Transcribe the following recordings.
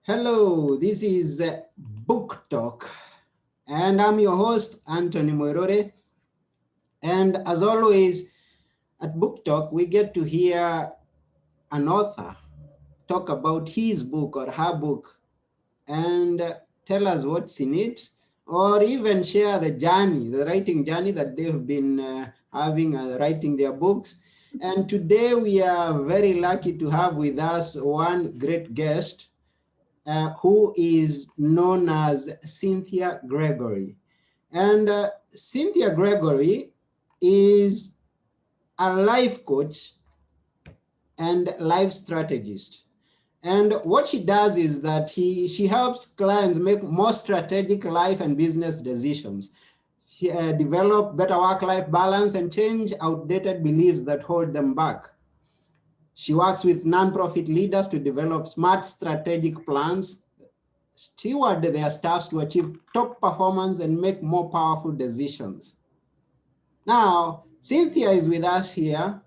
Hello, this is Book Talk, and I'm your host, Anthony Moirore. And as always, at Book Talk, we get to hear an author talk about his book or her book and tell us what's in it, or even share the journey, the writing journey that they've been having writing their books. And today we are very lucky to have with us one great guest, who is known as Cynthia Gregory. And Cynthia Gregory is a life coach and life strategist. And what she does is that she helps clients make more strategic life and business decisions. She develop better work-life balance and change outdated beliefs that hold them back. She works with nonprofit leaders to develop smart strategic plans, steward their staffs to achieve top performance and make more powerful decisions. Now, Cynthia is with us here,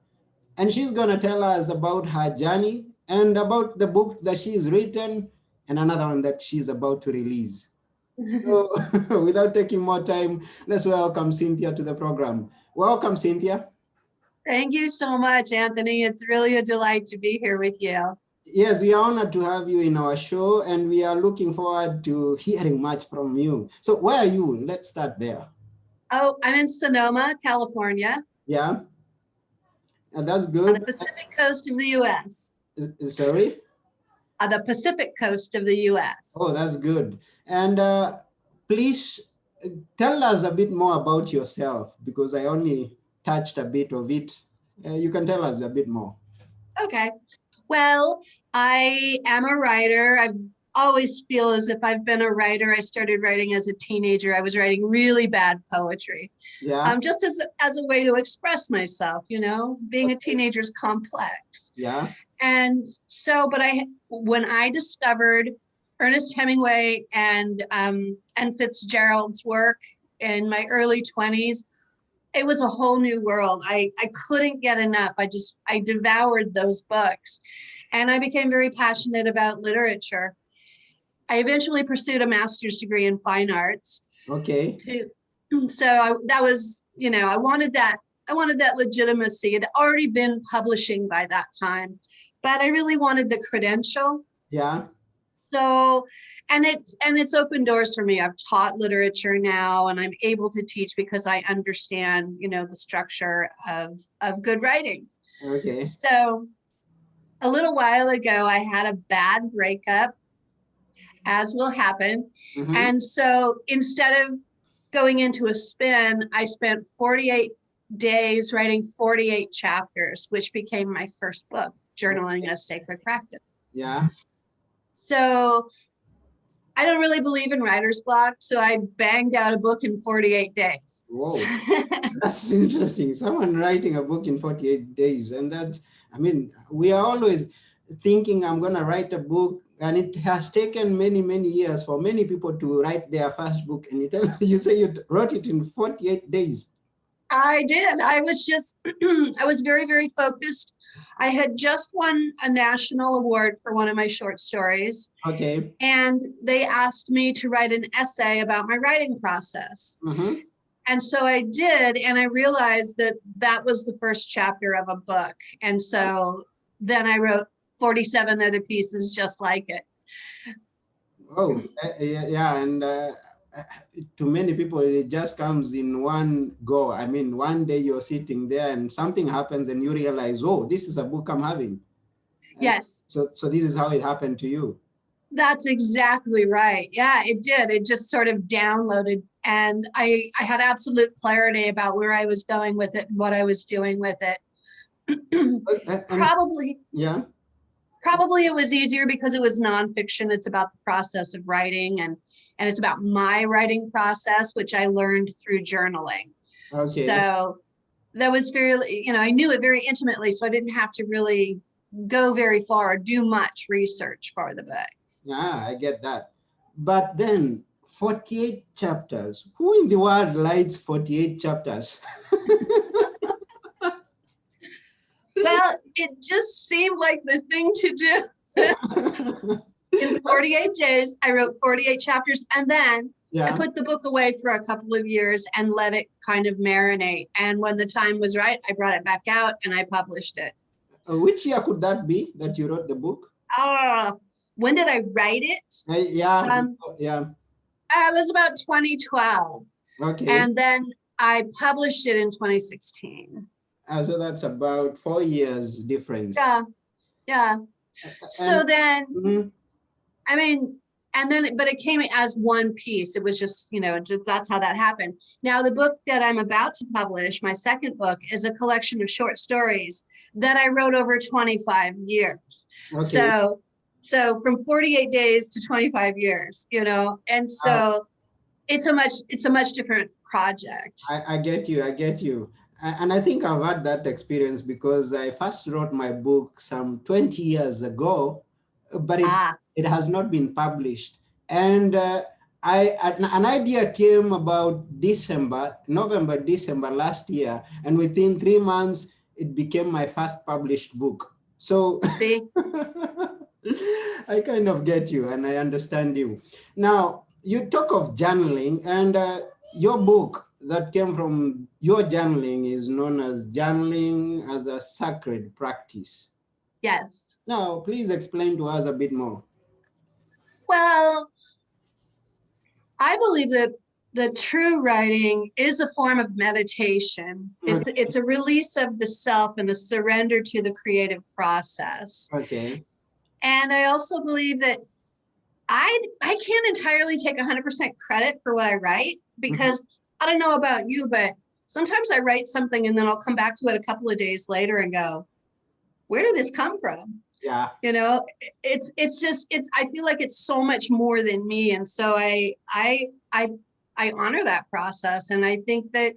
and she's going to tell us about her journey and about the book that she's written and another one that she's about to release. So without taking more time, let's welcome Cynthia to the program. Welcome, Cynthia. Thank you so much, Anthony. It's really a delight to be here with you. Yes, we are honored to have you in our show, and we are looking forward to hearing much from you. So where are you? Let's start there. Oh, I'm in Sonoma, California. Yeah, and that's good. On the Pacific coast of the U.S. Sorry? On the Pacific coast of the U.S. Oh, that's good. And please tell us a bit more about yourself, because I only touched a bit of it. You can tell us a bit more. Okay. Well, I am a writer. I've always feel as if I've been a writer. I started writing as a teenager. I was writing really bad poetry. Yeah. Just as a way to express myself, you know, being a teenager is complex. Yeah. And so, but when I discovered Ernest Hemingway and Fitzgerald's work in my early 20s, it was a whole new world. I couldn't get enough. I devoured those books, and I became very passionate about literature. I eventually pursued a master's degree in fine arts. Okay. That was, you know, I wanted that legitimacy. It had already been publishing by that time, but I really wanted the credential. Yeah. So, and it's opened doors for me. I've taught literature now, and I'm able to teach because I understand, you know, the structure of good writing. Okay. So a little while ago, I had a bad breakup, as will happen. Mm-hmm. And so instead of going into a spin, I spent 48 days writing 48 chapters, which became my first book, Journaling as Sacred Practice. Yeah. So I don't really believe in writer's block, so I banged out a book in 48 days. Whoa, that's interesting. Someone writing a book in 48 days. And that, I mean, we are always thinking I'm going to write a book, and it has taken many, many years for many people to write their first book. And you say you wrote it in 48 days. I did. I was just, I was very, very focused. I had just won a national award for one of my short stories. Okay. And they asked me to write an essay about my writing process. Mm-hmm. And so I did, and I realized that that was the first chapter of a book. And so then I wrote 47 other pieces just like it. Oh, yeah. And to many people, it just comes in one go. I mean, one day you're sitting there and something happens and you realize, oh, this is a book I'm having. Yes. So this is how it happened to you. That's exactly right. Yeah, it did. It just sort of downloaded, and I had absolute clarity about where I was going with it and what I was doing with it. Probably. Yeah. Probably it was easier because it was nonfiction. It's about the process of writing, and it's about my writing process, which I learned through journaling. Okay. So that was fairly, you know, I knew it very intimately, so I didn't have to really go very far or do much research for the book. Yeah, I get that. But then 48 chapters. Who in the world writes 48 chapters? Well, it just seemed like the thing to do. In 48 days, I wrote 48 chapters, and then I Yeah. put the book away for a couple of years and let it kind of marinate. And when the time was right, I brought it back out and I published it. Which year could that be that you wrote the book? Oh, when did I write it? Yeah, Um, yeah. it was about 2012. Okay. And then I published it in 2016. So that's about 4 years difference. Yeah, yeah. And So then, mhm, I mean, and then, but it came as one piece. It was just, just that's how that happened. Now, the book that I'm about to publish, my second book, is a collection of short stories that I wrote over 25 years. okay. So from 48 days to 25 years, and Uh, so it's a much different project. I get you. I get you. And I think I've had that experience because I first wrote my book some 20 years ago, but Ah, it has not been published. And an idea came about November, December last year. And within 3 months, it became my first published book. So see, I kind of get you and I understand you. Now, you talk of journaling, and your book that came from your journaling is known as Journaling as a Sacred Practice. yes. Now, please explain to us a bit more. Well, I believe that the true writing is a form of meditation. It's a release of the self and a surrender to the creative process. Okay. And I also believe that I can't entirely take 100% credit for what I write, Mhm. because I don't know about you, but sometimes I write something and then I'll come back to it a couple of days later and go, where did this come from? Yeah. It's I feel like it's so much more than me, and so I honor that process, and I think that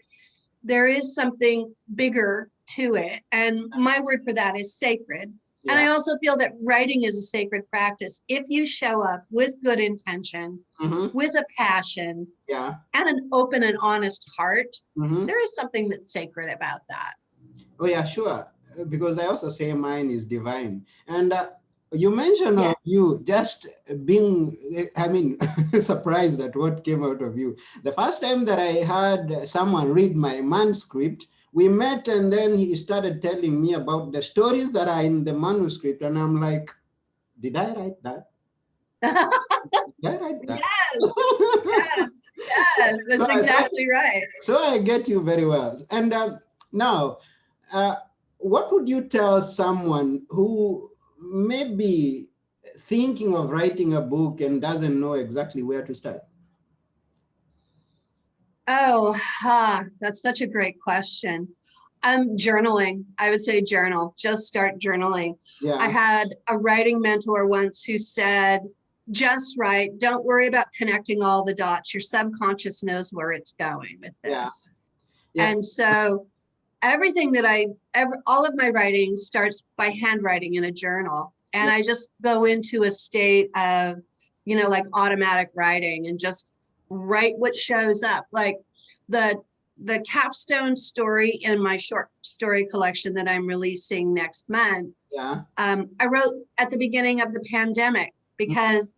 there is something bigger to it, and my word for that is sacred. And Yeah. I also feel that writing is a sacred practice if you show up with good intention, Hmm. with a passion, Yeah. and an open and honest heart. Hmm. There is something that's sacred about that. Oh, yeah, sure. Because I also say mine is divine. And you mentioned Yeah. of you just being, I mean, surprised at what came out of you. The first time that I had someone read my manuscript, we met and then he started telling me about the stories that are in the manuscript. And I'm like, did I write that? Did I write that? Yes, yes, yes, so, that's I, so, exactly right. so I get you very well. And now, uh, what would you tell someone who may be thinking of writing a book and doesn't know exactly where to start? Oh, that's such a great question. Journaling. I would say journal. Just start journaling. I Yeah, had a writing mentor once who said, just write. Don't worry about connecting all the dots. Your subconscious knows where it's going with yeah, this. yeah, And so everything that all of my writing starts by handwriting in a journal. And yeah, I just go into a state of, like automatic writing and just write what shows up. Like the the capstone story in my short story collection that I'm releasing next month, yeah, I wrote at the beginning of the pandemic because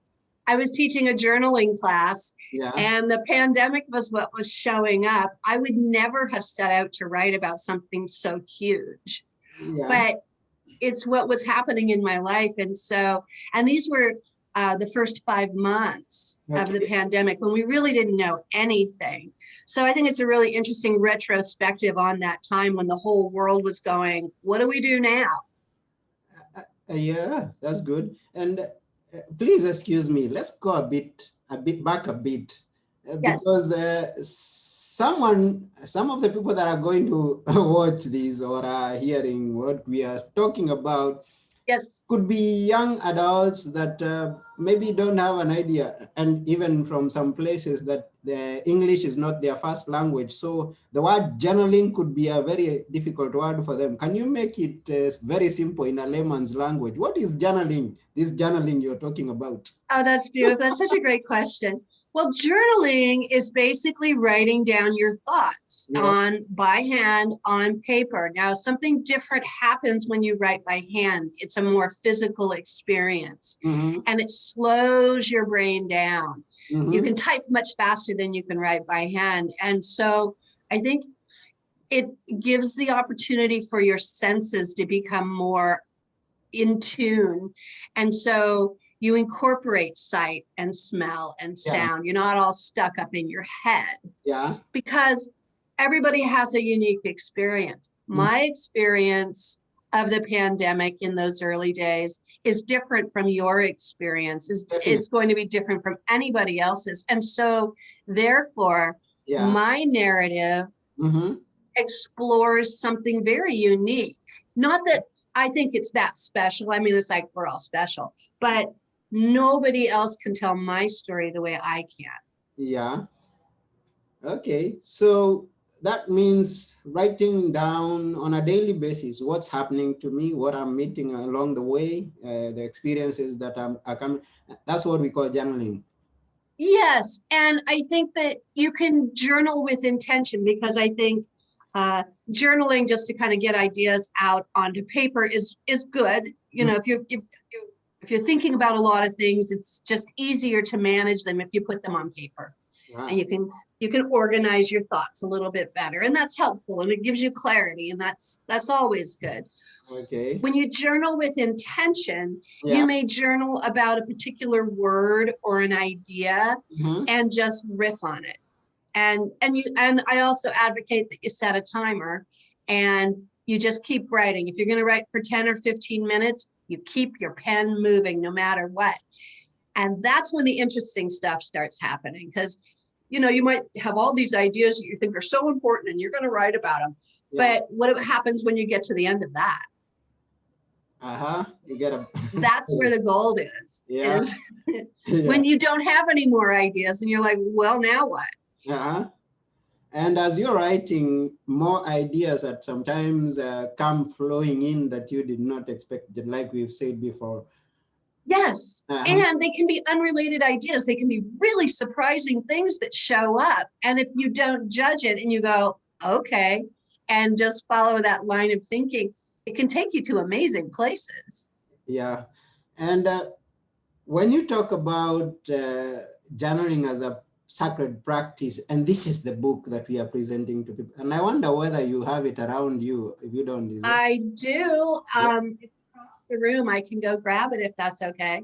I was teaching a journaling class yeah, and the pandemic was what was showing up. I would never have set out to write about something so huge, yeah. but it's what was happening in my life. And these were the first 5 months of the Okay. pandemic when we really didn't know anything. So I think it's a really interesting retrospective on that time when the whole world was going, what do we do now? Yeah, that's good. And please excuse me. Let's go a bit back a bit, Yes, because some of the people that are going to watch this or are hearing what we are talking about yes. could be young adults that maybe don't have an idea, and even from some places that the English is not their first language. So the word journaling could be a very difficult word for them. Can you make it very simple in a layman's language? What is journaling? This journaling you're talking about? Oh, that's beautiful. That's such a great question. Well, journaling is basically writing down your thoughts by hand on paper. Now, something different happens when you write by hand. It's a more physical experience, and it slows your brain down. You can type much faster than you can write by hand. And so I think it gives the opportunity for your senses to become more in tune. And so you incorporate sight and smell and sound. You're not all stuck up in your head. Yeah. Because everybody has a unique experience. My experience of the pandemic in those early days is different from your experience. It's going to be different from anybody else's. And so therefore, my narrative explores something very unique. Not that I think it's that special. I mean, it's like we're all special, but nobody else can tell my story the way I can. Yeah. Okay. So that means writing down on a daily basis what's happening to me, what I'm meeting along the way, the experiences that are coming. That's what we call journaling. Yes. And I think that you can journal with intention, because I think journaling just to kind of get ideas out onto paper is good. You know, if you're thinking about a lot of things, it's just easier to manage them if you put them on paper. Wow. And you can organize your thoughts a little bit better, and that's helpful, and it gives you clarity, and that's always good. Okay. When you journal with intention, you may journal about a particular word or an idea and just riff on it. And I also advocate that you set a timer and you just keep writing. If you're going to write for 10 or 15 minutes, you keep your pen moving no matter what. And that's when the interesting stuff starts happening, because you know, you might have all these ideas that you think are so important and you're going to write about them. But what happens when you get to the end of that? You get a that's where the gold is when you don't have any more ideas and you're like, well, now what? And as you're writing, more ideas that sometimes come flowing in that you did not expect, like we've said before. Yes. And they can be unrelated ideas. They can be really surprising things that show up. And if you don't judge it and you go, okay, and just follow that line of thinking, it can take you to amazing places. Yeah. And when you talk about journaling as a sacred practice, and this is the book that we are presenting to people, and I wonder whether you have it around you. If you don't, is it? I do. It's across the room. I can go grab it if that's okay.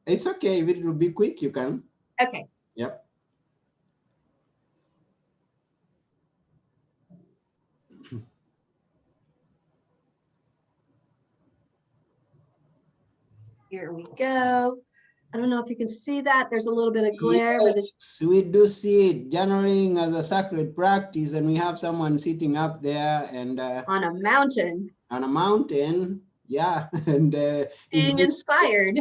It's okay. If it will be quick, you can. Okay. Yep. Here we go. I don't know if you can see that. There's a little bit of glare, but it's... we do see it, journaling as a sacred practice, and we have someone sitting up there and on a mountain. On a mountain, yeah, and being inspired.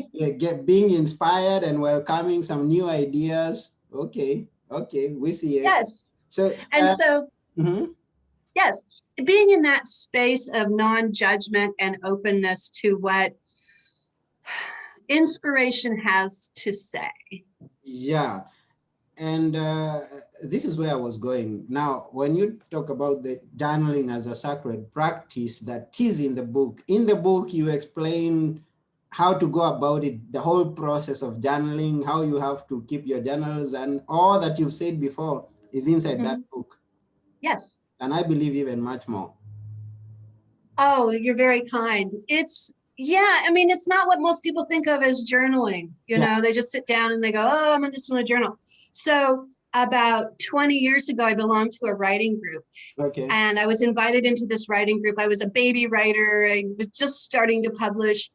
Being inspired and welcoming some new ideas. Okay, we see it. Yes. So yes, being in that space of non-judgment and openness to what inspiration has to say. Yeah, and this is where I was going. Now, when you talk about the journaling as a sacred practice that is in the book you explain how to go about it, the whole process of journaling, how you have to keep your journals, and all that you've said before is inside that book. Yes. And I believe even much more. Oh, you're very kind. I mean, it's not what most people think of as journaling. You know, they just sit down and they go, oh, I'm just going to journal. So about 20 years ago, I belonged to a writing group. Okay. And I was invited into this writing group. I was a baby writer. I was just starting to publish.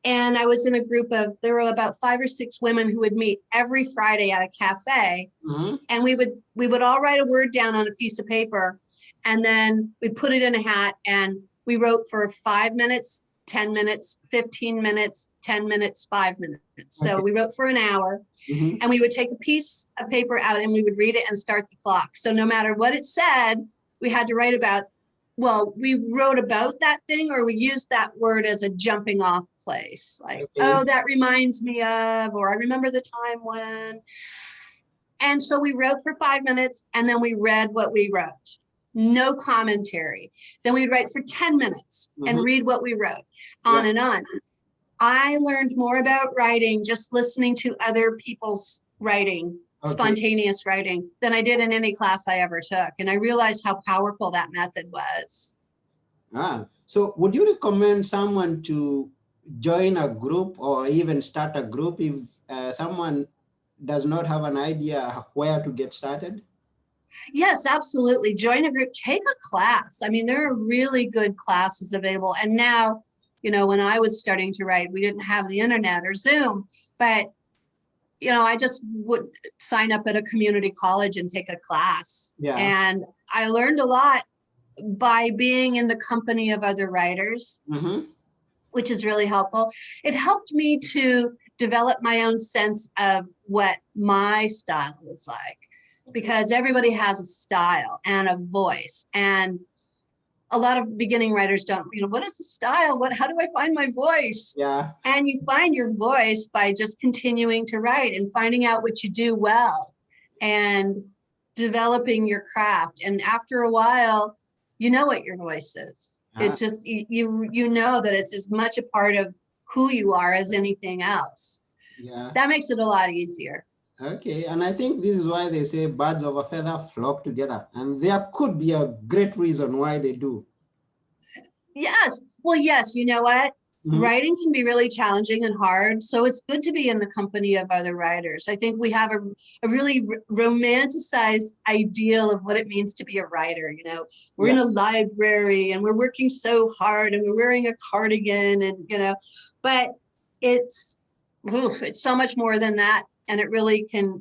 And I was in a group of, there were about 5 or 6 women who would meet every Friday at a cafe. And we would all write a word down on a piece of paper. And then we'd put it in a hat and we wrote for 5 minutes, 10 minutes, 15 minutes, 10 minutes, 5 minutes. So we wrote for an hour and we would take a piece of paper out and we would read it and start the clock. So no matter what it said, we had to write about, well, we wrote about that thing or we used that word as a jumping off place. Like, oh, that reminds me of, or I remember the time when. And so we wrote for 5 minutes and then we read what we wrote. No commentary. Then we'd write for 10 minutes and read what we wrote, on and on. I learned more about writing just listening to other people's writing, spontaneous writing, than I did in any class I ever took. And I realized how powerful that method was. So would you recommend someone to join a group or even start a group if someone does not have an idea where to get started? Yes, absolutely. Join a group, take a class. I mean, there are really good classes available. And now, you know, when I was starting to write, we didn't have the internet or Zoom, but, you know, I just would sign up at a community college and take a class. And I learned a lot by being in the company of other writers, which is really helpful. It helped me to develop my own sense of what my style was like, because everybody has a style and a voice. And a lot of beginning writers don't, you know, what is the style? How do I find my voice? And you find your voice by just continuing to write and finding out what you do well and developing your craft. And after a while, you know what your voice is. It's just, you know that it's as much a part of who you are as anything else. That makes it a lot easier. Okay, and I think this is why they say birds of a feather flock together. And there could be a great reason why they do. Yes. Well, yes, you know what? Writing can be really challenging and hard. So it's good to be in the company of other writers. I think we have a really romanticized ideal of what it means to be a writer. You know, we're in a library and we're working so hard and we're wearing a cardigan and, you know, but it's so much more than that. And it really can,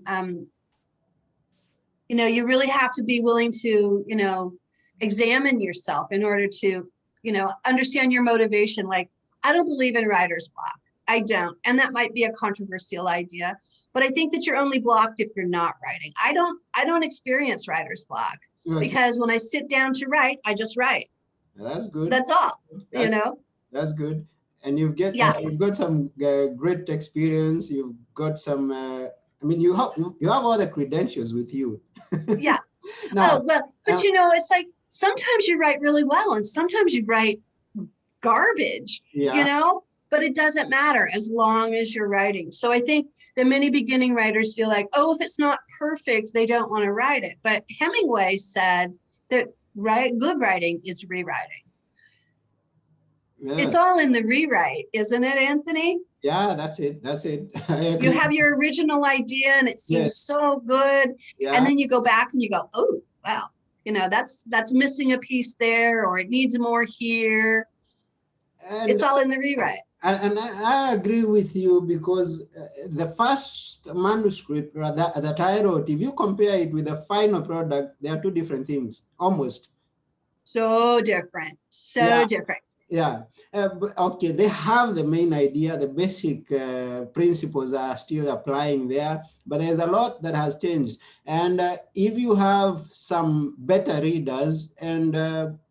you know, you really have to be willing to, you know, examine yourself in order to, you know, understand your motivation. Like, I don't believe in writer's block. I don't. And that might be a controversial idea, but I think that you're only blocked if you're not writing. I don't experience writer's block because when I sit down to write, I just write. That's good. That's all, you know? That's good. And you've got some great experience. You've got some, I mean, you have all the credentials with you. Now, but you know, it's like, sometimes you write really well and sometimes you write garbage, you know, but it doesn't matter as long as you're writing. So I think that many beginning writers feel like, oh, if it's not perfect, they don't want to write it. But Hemingway said that good writing is rewriting. It's all in the rewrite, isn't it, Anthony? Yeah, that's it. That's it. You have your original idea and it seems so good. And then you go back and you go, oh, wow, you know, that's missing a piece there, or it needs more here. And it's all in the rewrite. And I agree with you, because the first manuscript that I wrote, if you compare it with the final product, they are two different things, almost. So different, different. Okay, they have the main idea, the basic principles are still applying there, but there's a lot that has changed. And if you have some better readers and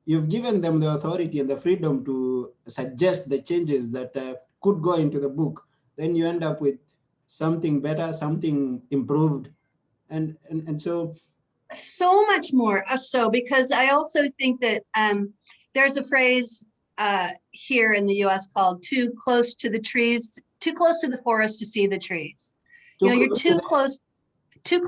you've given them the authority and the freedom to suggest the changes that could go into the book, then you end up with something better, something improved. And so much more because I also think that there's a phrase here in the US called too close to the forest to see the trees. You know, you're too close to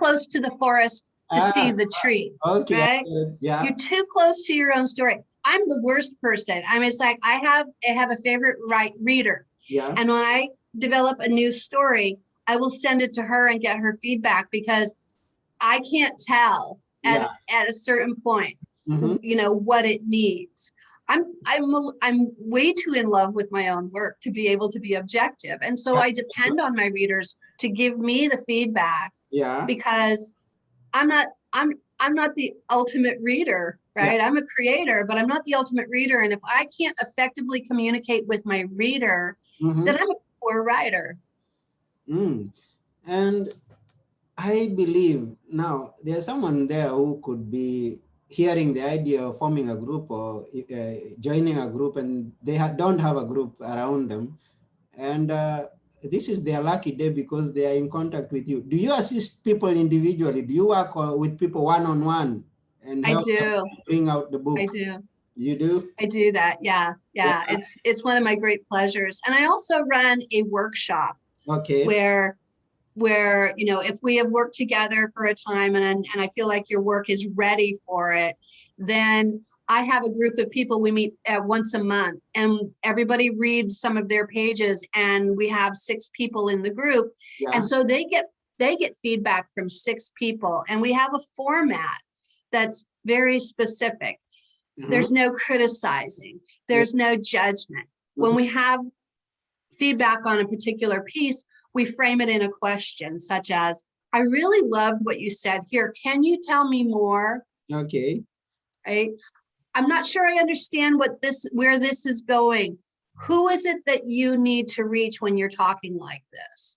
the forest to see the trees. Okay. Right? You're too close to your own story. I'm the worst person. I mean, it's like I have a favorite reader. And when I develop a new story, I will send it to her and get her feedback, because I can't tell at a certain point, you know, what it needs. I'm way too in love with my own work to be able to be objective. And so I depend on my readers to give me the feedback. Because I'm not the ultimate reader, right? I'm a creator, but I'm not the ultimate reader. And if I can't effectively communicate with my reader, then I'm a poor writer. And I believe now there's someone there who could be hearing the idea of forming a group or joining a group, and they don't have a group around them. And this is their lucky day because they are in contact with you. Do you assist people individually? Do you work with people one-on-one and I help them do. bring out the book? I do. You do? I do that. Yeah. Yeah. It's one of my great pleasures. And I also run a workshop Okay. where if we have worked together for a time and I feel like your work is ready for it, then I have a group of people we meet at once a month and everybody reads some of their pages and we have 6 people in the group. Yeah. And so they get feedback from 6 people and we have a format that's very specific. There's no criticizing. There's no judgment. When we have feedback on a particular piece, we frame it in a question such as, I really loved what you said here. Can you tell me more? Okay. Right? I'm not sure I understand where this is going. Who is it that you need to reach when you're talking like this?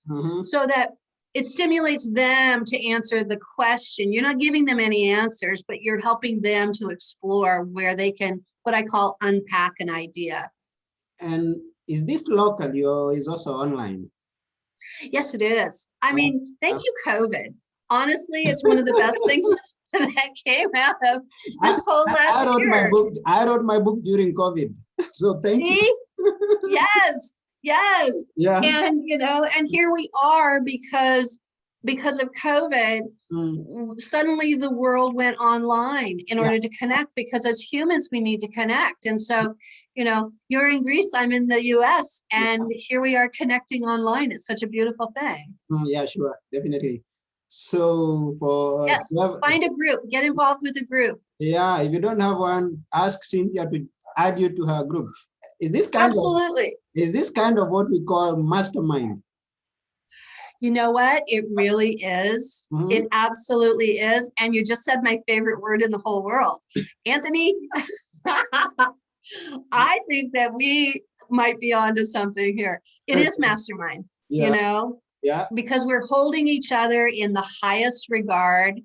So that it stimulates them to answer the question. You're not giving them any answers, but you're helping them to explore where they can, what I call, unpack an idea. And is this locally or is also online? Yes, it is. I mean, thank you, COVID. Honestly, it's one of the best things that came out of this whole last year. I wrote my book during COVID. So thank you. Yes. Yeah. And, and here we are because of COVID, suddenly the world went online in order to connect, because as humans, we need to connect. And so, you're in Greece, I'm in the US, and here we are connecting online. It's such a beautiful thing. Yeah, sure, definitely. So find a group, get involved with a group. Yeah, if you don't have one, ask Cynthia to add you to her group. Is this kind of what we call mastermind? You know what? It really is. It absolutely is. And you just said my favorite word in the whole world. Anthony, I think that we might be onto something here. It is mastermind, because we're holding each other in the highest regard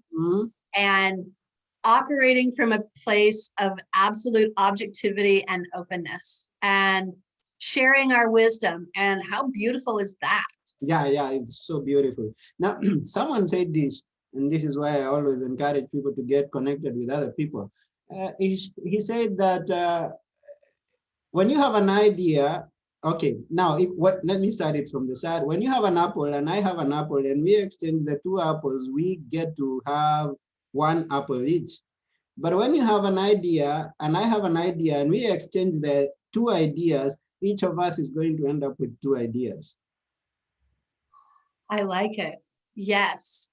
and operating from a place of absolute objectivity and openness and sharing our wisdom. And how beautiful is that? Yeah, it's so beautiful. Now, someone said this, and this is why I always encourage people to get connected with other people. He said that when you have an idea, okay, now let me start it from the side. When you have an apple and I have an apple and we exchange the 2 apples, we get to have 1 apple each. But when you have an idea and I have an idea and we exchange the 2 ideas, each of us is going to end up with 2 ideas. I like it. Yes.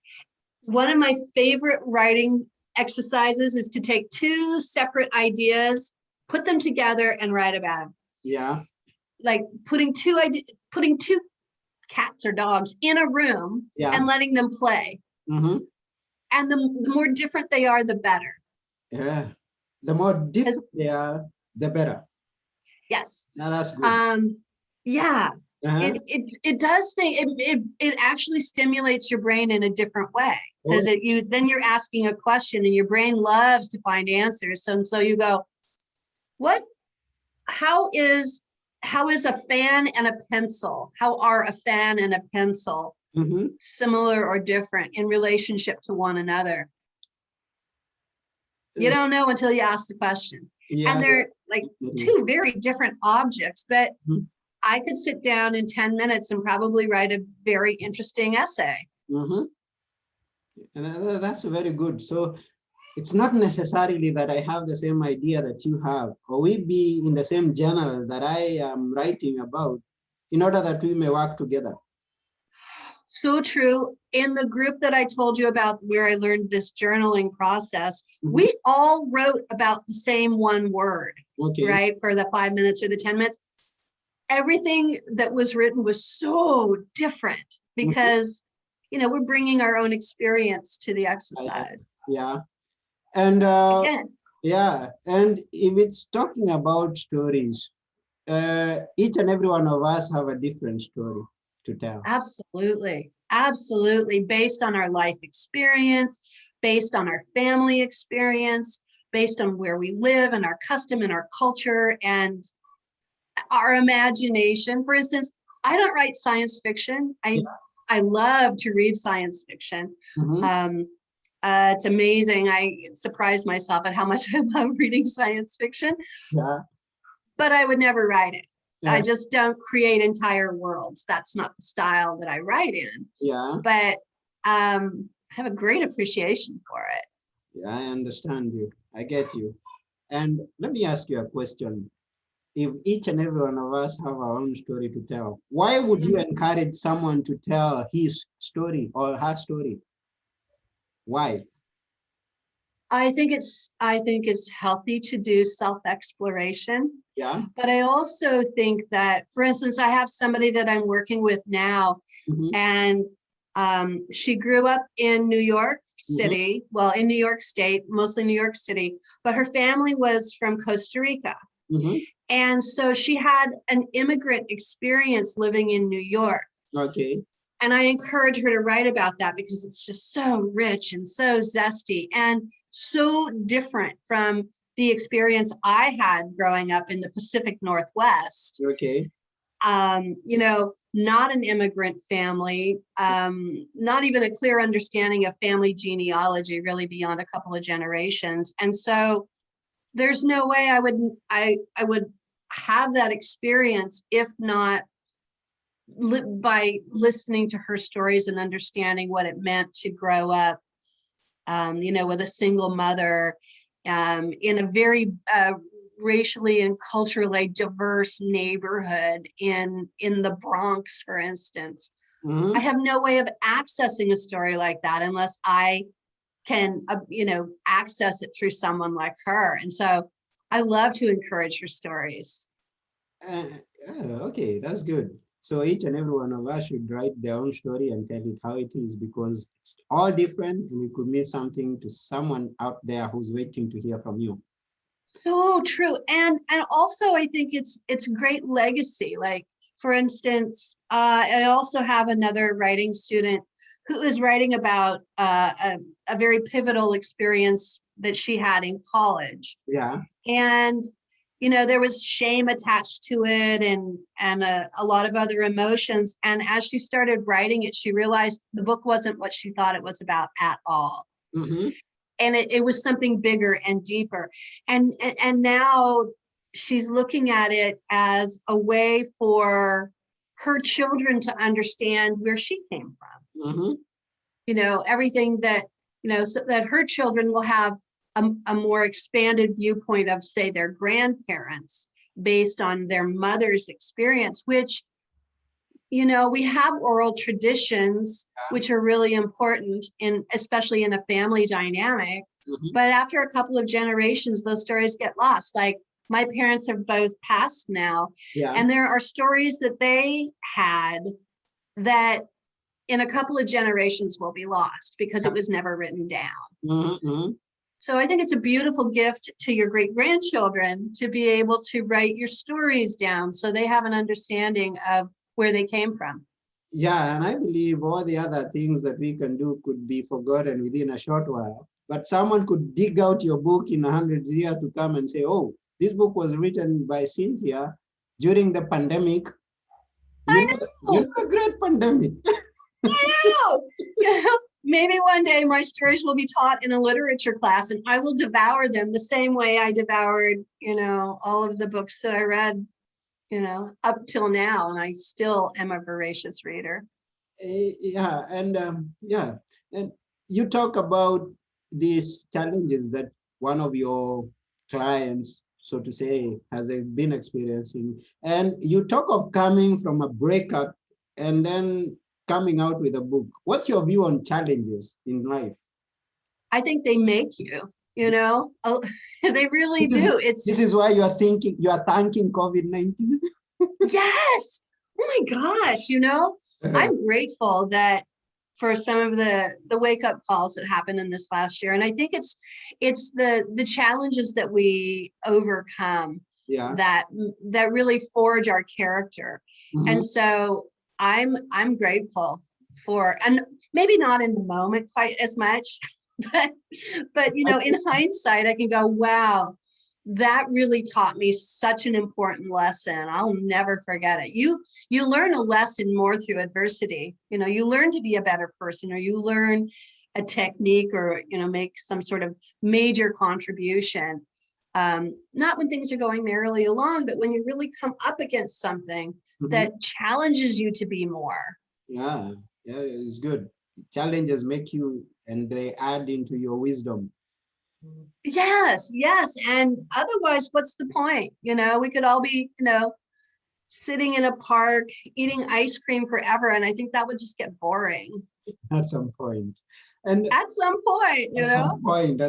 One of my favorite writing exercises is to take 2 separate ideas, put them together and write about them. Yeah. Like putting two cats or dogs in a room and letting them play. And the more different they are, the better. Yeah. The more different they are, the better. Yes. Now that's good. Yeah. It does it actually stimulates your brain in a different way, because then you're asking a question and your brain loves to find answers. So you go, how is a fan and a pencil? How are a fan and a pencil similar or different in relationship to one another? You don't know until you ask the question. And they're like 2 very different objects, but I could sit down in 10 minutes and probably write a very interesting essay. And that's very good. So it's not necessarily that I have the same idea that you have, or we be in the same genre that I am writing about, in order that we may work together. So true. In the group that I told you about, where I learned this journaling process, we all wrote about the same 1 word, right? For the 5 minutes or the 10 minutes. Everything that was written was so different because, we're bringing our own experience to the exercise. Yeah. And and if it's talking about stories, each and every one of us have a different story to tell. Absolutely. Based on our life experience, based on our family experience, based on where we live and our custom and our culture and our imagination. For instance, I don't write science fiction. Yeah. I love to read science fiction. Mm-hmm. It's amazing. I surprise myself at how much I love reading science fiction, Yeah. but I would never write it. I Yeah. just don't create entire worlds. That's not the style that I write in. Yeah. But I have a great appreciation for it. Yeah, I understand you. I get you. And let me ask you a question. If each and every one of us have our own story to tell, why would you encourage someone to tell his story or her story? Why? I think it's healthy to do self-exploration. Yeah. But I also think that, for instance, I have somebody that I'm working with now, Mm-hmm. and she grew up in New York Mm-hmm. City, well, in New York State, mostly New York City, but her family was from Costa Rica. Mm-hmm. And so she had an immigrant experience living in New York. Okay. And I encourage her to write about that because it's just so rich and so zesty and so different from the experience I had growing up in the Pacific Northwest. Okay. Not an immigrant family, not even a clear understanding of family genealogy, really beyond a couple of generations. And so there's no way I would have that experience if not by listening to her stories and understanding what it meant to grow up, with a single mother, in a very racially and culturally diverse neighborhood in the Bronx, for instance. I Mm-hmm. have no way of accessing a story like that unless I can, access it through someone like her. And so I love to encourage her stories. Uh, okay, that's good. So each and every one of us should write their own story and tell it how it is because it's all different and it could mean something to someone out there who's waiting to hear from you. So true. And also I think it's great legacy. Like, for instance, I also have another writing student who is writing about a very pivotal experience that she had in college. Yeah. And there was shame attached to it, and a lot of other emotions. And as she started writing it, she realized the book wasn't what she thought it was about at all. Mm-hmm. And it was something bigger and deeper. And now she's looking at it as a way for her children to understand where she came from. Mm-hmm. Everything that, so that her children will have a more expanded viewpoint of, say, their grandparents based on their mother's experience, which, we have oral traditions, which are really important especially in a family dynamic. Mm-hmm. But after a couple of generations, those stories get lost. Like, my parents have both passed now, Yeah. and there are stories that they had that in a couple of generations will be lost because it was never written down. Mm-hmm. So I think it's a beautiful gift to your great grandchildren to be able to write your stories down so they have an understanding of where they came from. Yeah, and I believe all the other things that we can do could be forgotten within a short while. But someone could dig out your book in 100 years to come and say, oh, this book was written by Cynthia during the pandemic. I You know. know, a great pandemic. I know. Maybe one day my stories will be taught in a literature class and I will devour them the same way I devoured, all of the books that I read, up till now. And I still am a voracious reader. Yeah, and you talk about these challenges that one of your clients, so to say, has been experiencing, and you talk of coming from a breakup and then coming out with a book. What's your view on challenges in life? I think they make you, they really This is do. It's this is why you are thanking COVID-19. yes. Oh my gosh, I'm grateful that for some of the wake up calls that happened in this last year. And I think it's the challenges that we overcome Yeah. that really forge our character. Mhm. And so I'm grateful for, and maybe not in the moment quite as much, but in hindsight, I can go, wow, that really taught me such an important lesson. I'll never forget it. You learn a lesson more through adversity. You know, you learn to be a better person, or you learn a technique, or, you know, make some sort of major contribution. Not when things are going merrily along, but when you really come up against something that challenges you to be more. Yeah, yeah, it's good. Challenges make you, and they add into your wisdom. Yes, yes. And otherwise, what's the point? You know, we could all be, you know, sitting in a park eating ice cream forever, and I think that would just get boring At some point. And at some point, you at know.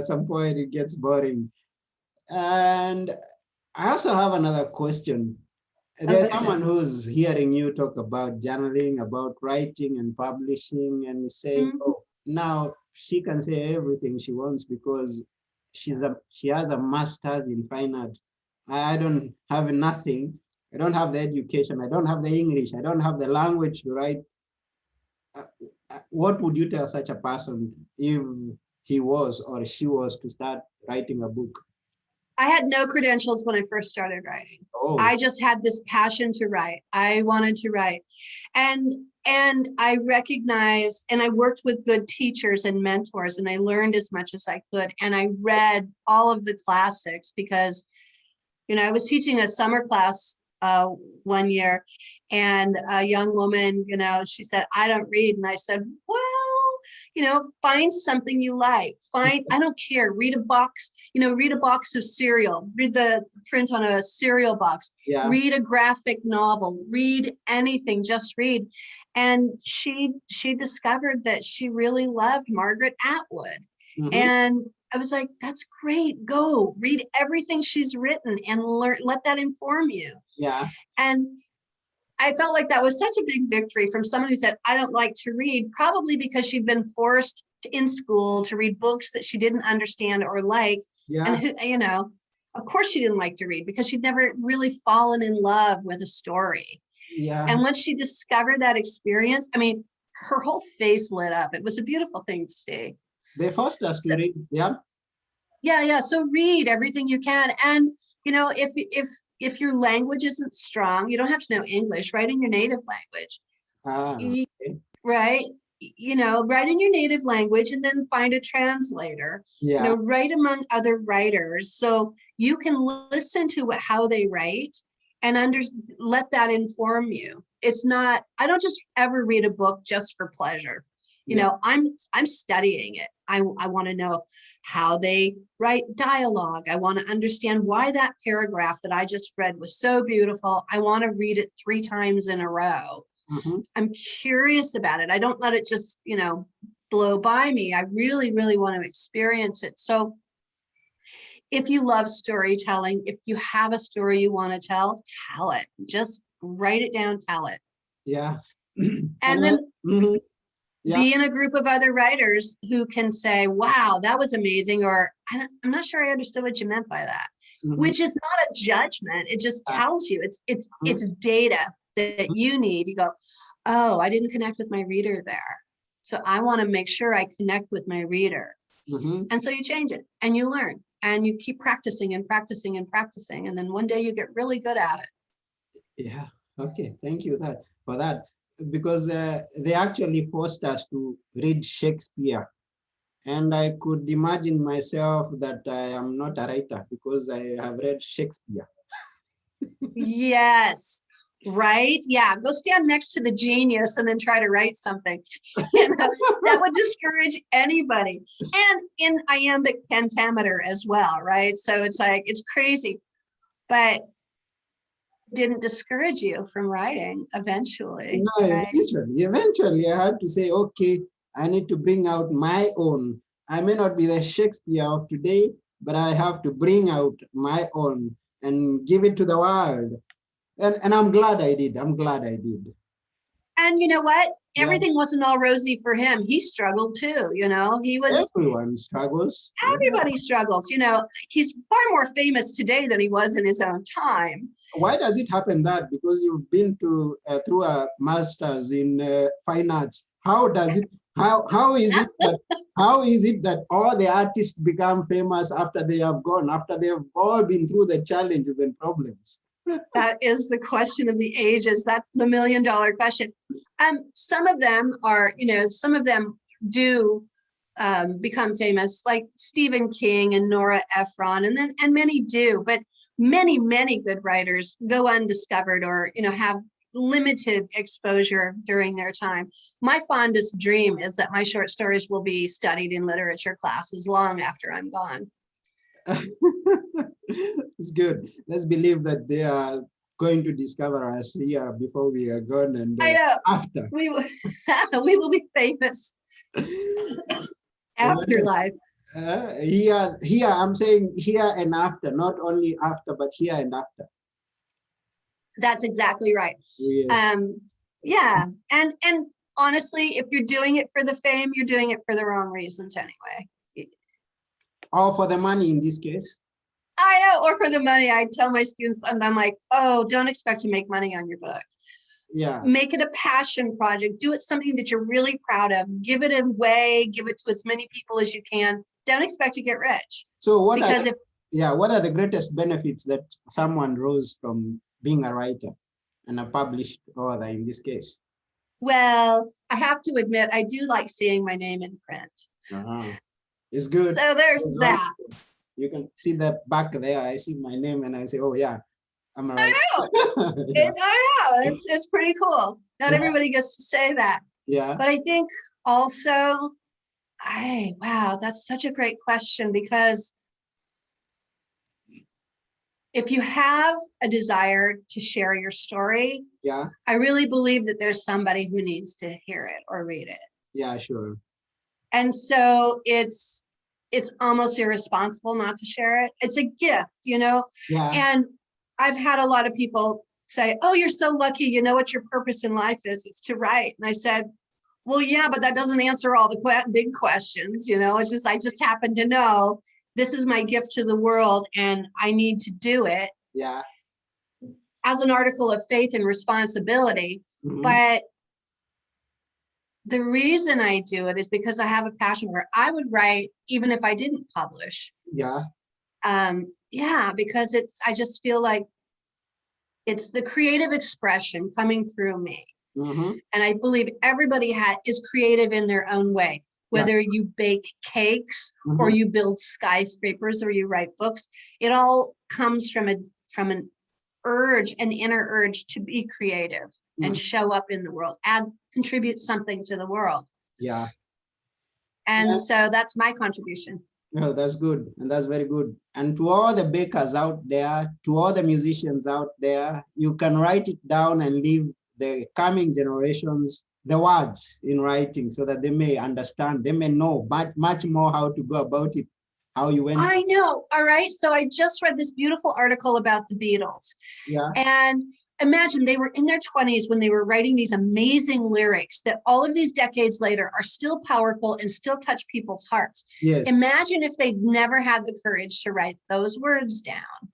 some point it gets boring. And I also have another question. There's Okay. someone who's hearing you talk about journaling, about writing and publishing, and saying, Mhm. oh, now she can say everything she wants because she has a master's in fine art. I don't have nothing. I don't have the education. I don't have the English. I don't have the language to write. Uh, what would you tell such a person if he was or she was to start writing a book? I had no credentials when I first started writing. Oh, I just had this passion to write. I wanted to write. And I recognized, and I worked with good teachers and mentors, and I learned as much as I could. And I read all of the classics because, you know, I was teaching a summer class one year, and a young woman, you know, she said, I don't read. And I said, well, you know, find something you like. I don't care, read a box, you know, read a box of cereal, read the print on a cereal box, yeah. read a graphic novel, read anything, just read. And she discovered that she really loved Margaret Atwood. And I was like, that's great. Go read everything she's written and learn, let that inform you. Yeah. And I felt like that was such a big victory from someone who said, I don't like to read, probably because she'd been forced in school to read books that she didn't understand or like. Yeah. And who, you know, of course she didn't like to read because she'd never really fallen in love with a story. Yeah. And once she discovered that experience, I mean, her whole face lit up. It was a beautiful thing to see. They forced us to read. Yeah. Yeah. So read everything you can. And, you know, if your language isn't strong, you don't have to know English, write in your native language. Okay. Right? You know, write in your native language and then find a translator. Yeah. You know, write among other writers so you can listen to how they write and let that inform you. It's not, I don't just ever read a book just for pleasure. You know, I'm studying it. I want to know how they write dialogue. I want to understand why that paragraph that I just read was so beautiful. I want to read it 3 times in a row. I'm curious about it. I don't let it just, you know, blow by me. I really, really want to experience it. So if you love storytelling, if you have a story you want to tell it. Just write it down, tell it. Yeah. And then yeah. be in a group of other writers who can say, wow, that was amazing. Or I'm not sure I understood what you meant by that, which is not a judgment. It just tells you it's data that you need. You go, oh, I didn't connect with my reader there. So I want to make sure I connect with my reader. And so you change it and you learn and you keep practicing and practicing and practicing. And then one day you get really good at it. Yeah. Okay. Thank you for that. Because they actually forced us to read Shakespeare. And I could imagine myself that I am not a writer because I have read Shakespeare. Yes. Right? Yeah. Go stand next to the genius and then try to write something. You know, that would discourage anybody. And in iambic pentameter as well, right? So it's like, it's crazy. But didn't discourage you from writing eventually. No, Right? eventually I had to say, okay, I need to bring out my own. I may not be the Shakespeare of today, but I have to bring out my own and give it to the world. And I'm glad I did. I'm glad I did. And you know what? Everything wasn't all rosy for him. He struggled too, you know. Everyone struggles. Everybody struggles, you know. He's far more famous today than he was in his own time. Why does it happen that? Because you've been through a master's in fine arts. How does How is it that all the artists become famous after they have gone, after they have all been through the challenges and problems? That is the question of the ages. That's the $1 million question. Some of them are, some of them do become famous, like Stephen King and Nora Ephron, and many do, but many good writers go undiscovered or, have limited exposure during their time. My fondest dream is that my short stories will be studied in literature classes long after I'm gone. It's good. Let's believe that they are going to discover us here before we are gone, and I know. after. We will, we will be famous. Afterlife. Here, I'm saying here and after, not only after, but here and after. That's exactly right. Yes. Yeah, and honestly, if you're doing it for the fame, you're doing it for the wrong reasons anyway. Or for the money in this case. I know, or for the money. I tell my students, and I'm like, oh, don't expect to make money on your book. Yeah. Make it a passion project. Do it something that you're really proud of. Give it away. Give it to as many people as you can. Don't expect to get rich. So what are the greatest benefits that someone rose from being a writer and a published author in this case? Well, I have to admit, I do like seeing my name in print. It's good. So there's that. You can see that back there. I see my name and I say, oh yeah, I'm a writer. I know. Yeah. I know. It's pretty cool. Not everybody gets to say that. Yeah. But I think also, wow, that's such a great question, because if you have a desire to share your story, yeah, I really believe that there's somebody who needs to hear it or read it. Yeah, sure. And so it's almost irresponsible not to share it. It's a gift, Yeah. And I've had a lot of people say, oh, you're so lucky. You know what your purpose in life is? It's to write. And I said, well, yeah, but that doesn't answer all the big questions. It's just, I just happen to know this is my gift to the world and I need to do it. Yeah. As an article of faith and responsibility. Mm-hmm. But the reason I do it is because I have a passion where I would write even if I didn't publish. Yeah. Yeah, because I just feel like it's the creative expression coming through me. Mm-hmm. And I believe everybody is creative in their own way, whether you bake cakes mm-hmm. or you build skyscrapers or you write books. It all comes from an urge, an inner urge to be creative mm-hmm. and show up in the world, contribute something to the world. Yeah. And so that's my contribution. Oh, that's good. And that's very good. And to all the bakers out there, to all the musicians out there, you can write it down and leave the coming generations the words in writing so that they may understand, they may know much more how to go about it, how you went. I know. All right. So I just read this beautiful article about the Beatles. Yeah. And imagine they were in their 20s when they were writing these amazing lyrics that all of these decades later are still powerful and still touch people's hearts. Yes. Imagine if they'd never had the courage to write those words down.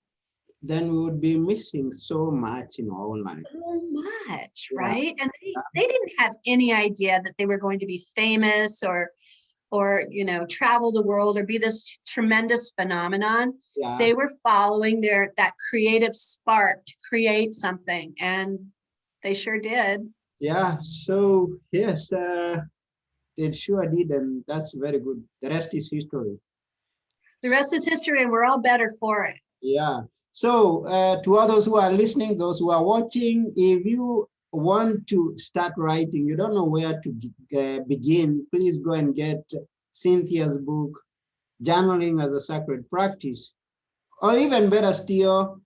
Then we would be missing so much in our own life. So much, right? And they didn't have any idea that they were going to be famous or travel the world or be this tremendous phenomenon. Yeah. They were following that creative spark to create something, and they sure did. Yeah, so yes, they sure did, and that's very good. The rest is history. The rest is history, and we're all better for it. Yeah. So to all those who are listening, those who are watching, if you want to start writing, you don't know where to begin, please go and get Cynthia's book, Journaling as a Sacred Practice. Or even better still,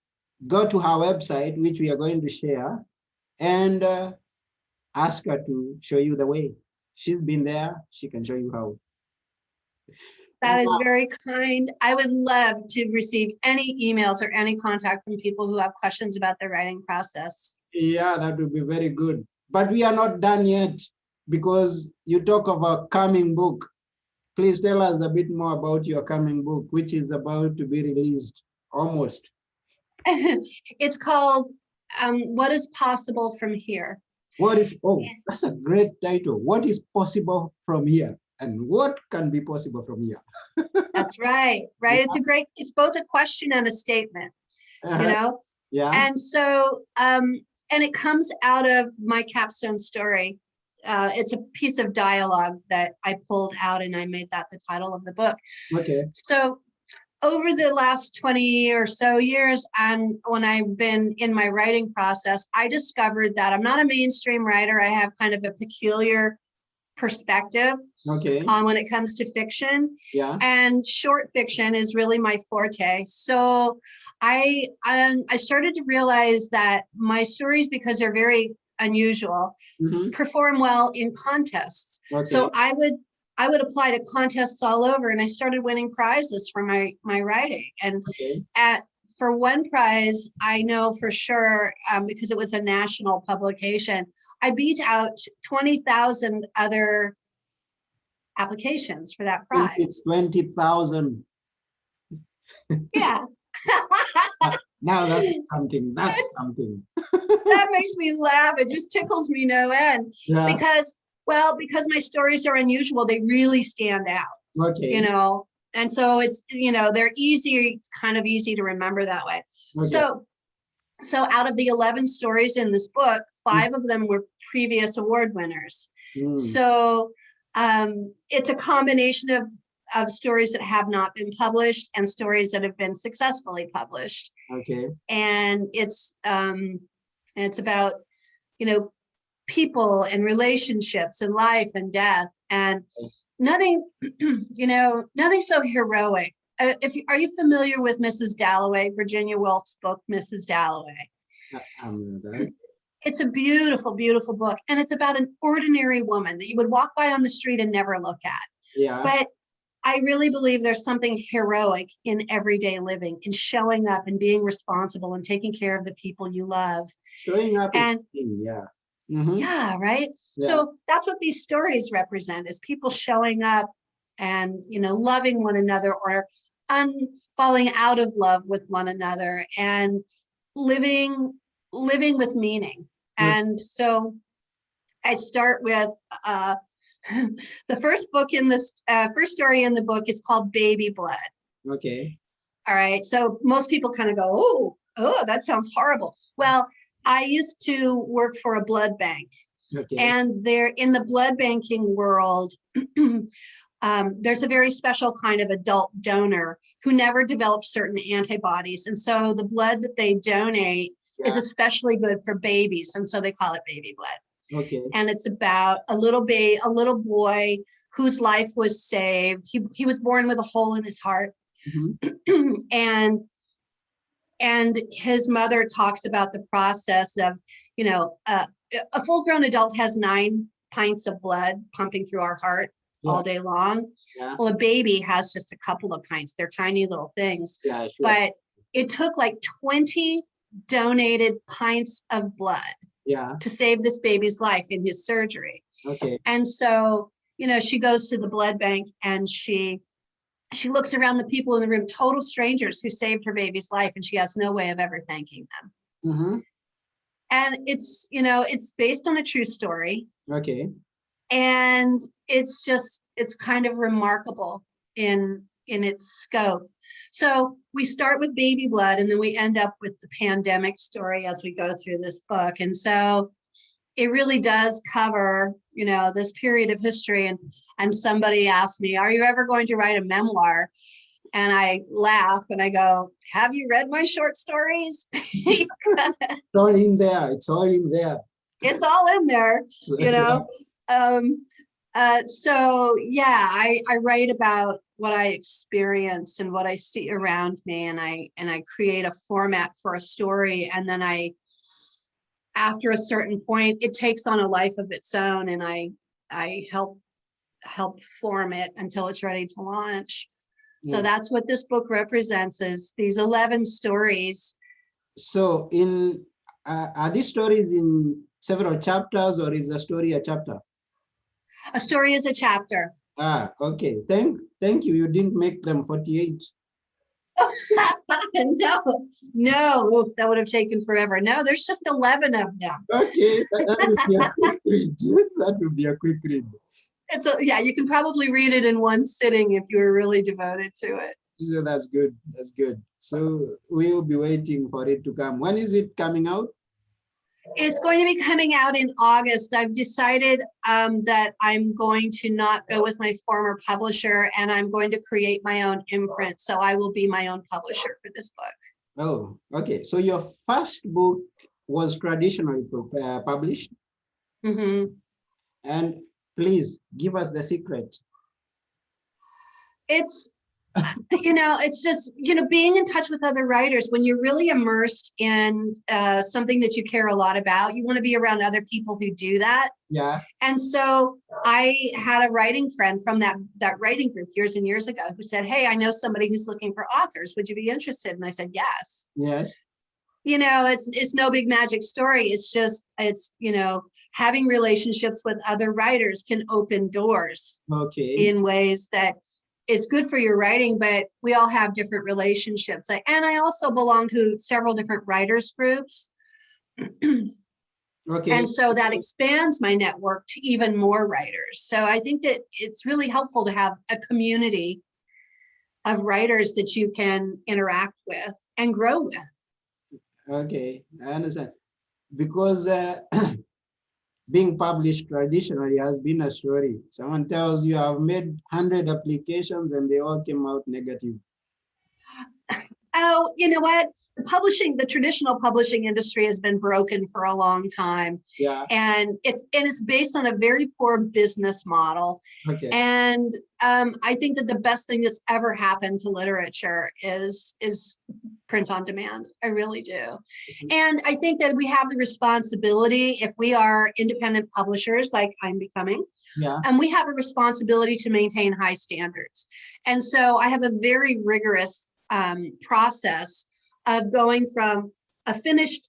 go to her website, which we are going to share, and ask her to show you the way. She's been there, she can show you how. That is very kind. I would love to receive any emails or any contact from people who have questions about the writing process. Yeah, that would be very good. But we are not done yet, because you talk of a coming book. Please tell us a bit more about your coming book, which is about to be released almost. It's called What is Possible from Here? What is, oh, that's a great title. What is possible from here? And what can be possible from here? That's right, right? It's both a question and a statement, you know? Yeah. And so, and it comes out of my capstone story. It's a piece of dialogue that I pulled out and I made that the title of the book. Okay. So over the last 20 or so years, and when I've been in my writing process, I discovered that I'm not a mainstream writer. I have kind of a peculiar perspective when it comes to fiction. Yeah. And short fiction is really my forte. So I started to realize that my stories, because they're very unusual, perform well in contests. So I would apply to contests all over, and I started winning prizes for my writing. And for one prize, I know for sure, because it was a national publication, I beat out 20,000 other applications for that prize. It's 20,000. Yeah. Now that's something. That's something. That makes me laugh. It just tickles me no end. Yeah. Because my stories are unusual, they really stand out. Okay. You know, and so it's, you know, they're kind of easy to remember that way. Okay. So out of the 11 stories in this book, 5 of them were previous award winners. So it's a combination of stories that have not been published and stories that have been successfully published. Okay. And it's about, you know, people and relationships and life and death, and nothing, you know, nothing so heroic. Are you familiar with Mrs. Dalloway, Virginia Woolf's book, Mrs. Dalloway? It's a beautiful, beautiful book. And it's about an ordinary woman that you would walk by on the street and never look at. Yeah. But I really believe there's something heroic in everyday living, in showing up and being responsible and taking care of the people you love. Showing up is key, yeah. Yeah, right? Yeah. So that's what these stories represent, is people showing up and, you know, loving one another, or falling out of love with one another, and living with meaning. And so I start with the first book in this first story in the book is called Baby Blood. Okay. All right. So most people kind of go, oh, that sounds horrible. Well, I used to work for a blood bank. Okay. And there, in the blood banking world, there's a very special kind of adult donor who never develops certain antibodies. And so the blood that they donate is especially good for babies. And so they call it baby blood. Okay. And it's about a little boy whose life was saved. He was born with a hole in his heart. And his mother talks about the process of, you know, a full-grown adult has 9 pints of blood pumping through our heart all day long. Yeah. Well, a baby has just a couple of pints. They're tiny little things. Yeah, sure. But it took like 20 donated pints of blood to save this baby's life in his surgery. Okay. And so, you know, she goes to the blood bank and she looks around the people in the room, total strangers who saved her baby's life, and she has no way of ever thanking them. And it's, you know, it's based on a true story. Okay. And it's kind of remarkable in its scope. So we start with baby blood, and then we end up with the pandemic story as we go through this book. And so it really does cover, you know, this period of history. And somebody asked me, are you ever going to write a memoir? And I laugh and I go, have you read my short stories? It's all in there. It's all in there. It's all in there, you know. So yeah, I write about what I experience and what I see around me, and I create a format for a story, and then after a certain point, it takes on a life of its own, and I help form it until it's ready to launch. Yeah. So that's what this book represents, is these 11 stories. So are these stories in several chapters, or is a story a chapter? A story is a chapter. Ah, okay. Thank you. You didn't make them 48. No, no, oof, that would have taken forever. No, there's just 11 of them. Okay, that would be a quick read. That would be a quick read. Yeah, you can probably read it in one sitting if you were really devoted to it. So that's good. That's good. So we will be waiting for it to come. When is it coming out? It's going to be coming out in August. I've decided that I'm going to not go with my former publisher, and I'm going to create my own imprint. So I will be my own publisher for this book. Oh, okay. So your first book was traditionally published. Mm-hmm. And please give us the secret. It's it's just, being in touch with other writers. When you're really immersed in something that you care a lot about, you want to be around other people who do that. Yeah. And so I had a writing friend from that writing group years and years ago who said, hey, I know somebody who's looking for authors. Would you be interested? And I said, yes. Yes. It's no big magic story. It's having relationships with other writers can open doors. Okay. In ways that it's good for your writing, but we all have different relationships. And I also belong to several different writers groups. Okay. And so that expands my network to even more writers. So I think that it's really helpful to have a community of writers that you can interact with and grow with. Okay, I understand. Because being published traditionally has been a story. Someone tells you I've made 100 applications and they all came out negative. Oh, you know what? The traditional publishing industry has been broken for a long time. Yeah. And it's based on a very poor business model. Okay. And I think that the best thing that's ever happened to literature is print on demand. I really do. Mm-hmm. And I think that we have the responsibility, if we are independent publishers, like I'm becoming, and we have a responsibility to maintain high standards. And so I have a very rigorous process of going from a finished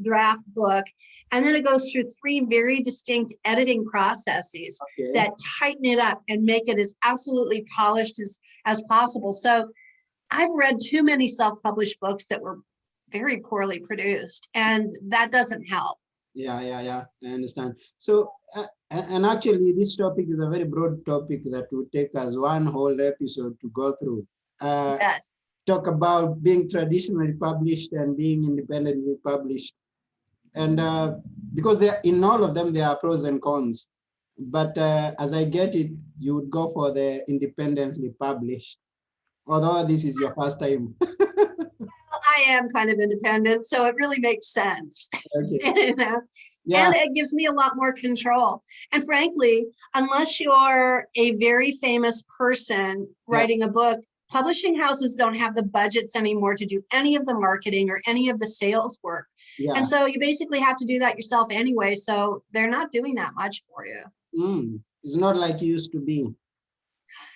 draft book, and then it goes through 3 very distinct editing processes that tighten it up and make it as absolutely polished as possible. So I've read too many self-published books that were very poorly produced, and that doesn't help. Yeah, I understand. So, and actually this topic is a very broad topic that would take us one whole episode to go through. Yes. Talk about being traditionally published and being independently published. And because in all of them, there are pros and cons. But as I get it, you would go for the independently published, although this is your first time. I am kind of independent, so it really makes sense. Okay. Yeah. And it gives me a lot more control. And frankly, unless you're a very famous person writing a book, publishing houses don't have the budgets anymore to do any of the marketing or any of the sales work. Yeah. And so you basically have to do that yourself anyway. So they're not doing that much for you. It's not like it used to be.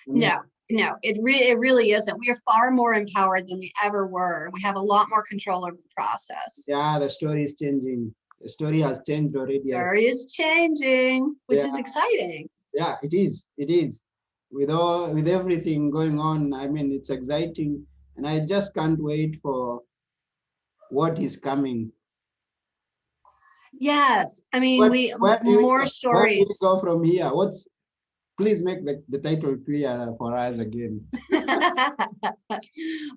No, it really isn't. We are far more empowered than we ever were. We have a lot more control over the process. Yeah, the story is changing. The story has changed already. The story is changing, which is exciting. Yeah, it is. It is. With everything going on, I mean, it's exciting, and I just can't wait for what is coming. Yes, I mean, more stories. Where do you go from here? Please make the title clear for us again.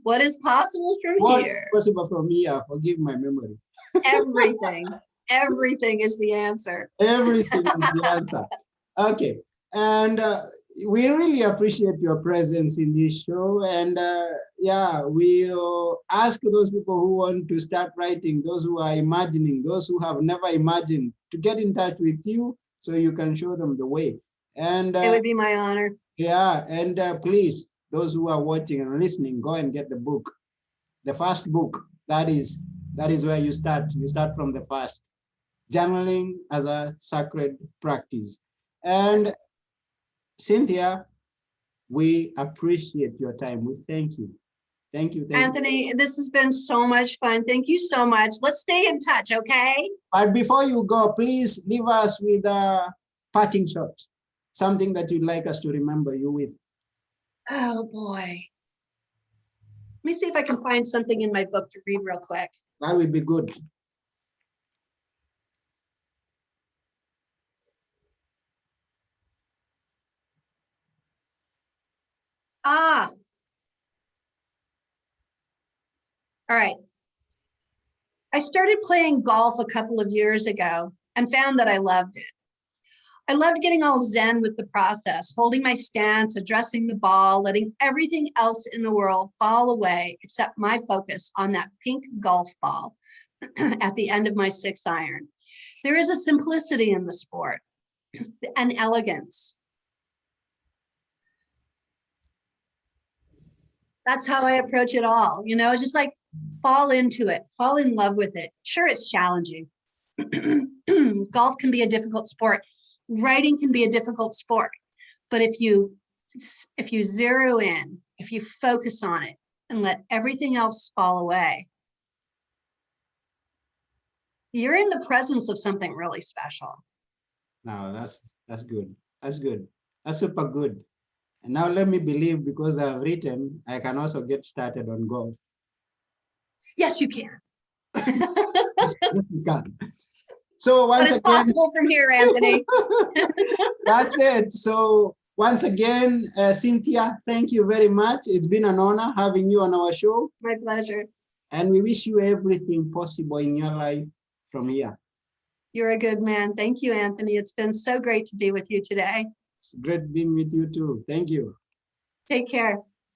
What is possible from here? What is possible from here? Forgive my memory. Everything. Everything is the answer. Everything is the answer. Okay. And we really appreciate your presence in this show. And we'll ask those people who want to start writing, those who are imagining, those who have never imagined, to get in touch with you so you can show them the way. And it would be my honor. Yeah, and please, those who are watching and listening, go and get the book. The first book, that is where you start. You start from the first. Journaling as a sacred practice. And Cynthia, we appreciate your time. We thank you. Thank you. Anthony, this has been so much fun. Thank you so much. Let's stay in touch, okay? But before you go, please leave us with a parting shot. Something that you'd like us to remember you with. Oh boy. Let me see if I can find something in my book to read real quick. That would be good. Ah, all right. I started playing golf a couple of years ago and found that I loved it. I loved getting all zen with the process, holding my stance, addressing the ball, letting everything else in the world fall away except my focus on that pink golf ball at the end of my 6-iron. There is a simplicity in the sport, an elegance. That's how I approach it all. You know, it's just like fall into it, fall in love with it. Sure, it's challenging. Golf can be a difficult sport. Writing can be a difficult sport. But if you zero in, if you focus on it and let everything else fall away, you're in the presence of something really special. Now that's good. That's good. That's super good. And now let me believe, because I've written, I can also get started on golf. Yes, you can. Yes, you can. So once But it's again, possible from here, Anthony. that's it. So once again, Cynthia, thank you very much. It's been an honor having you on our show. My pleasure. And we wish you everything possible in your life from here. You're a good man. Thank you, Anthony. It's been so great to be with you today. It's great being with you too. Thank you. Take care.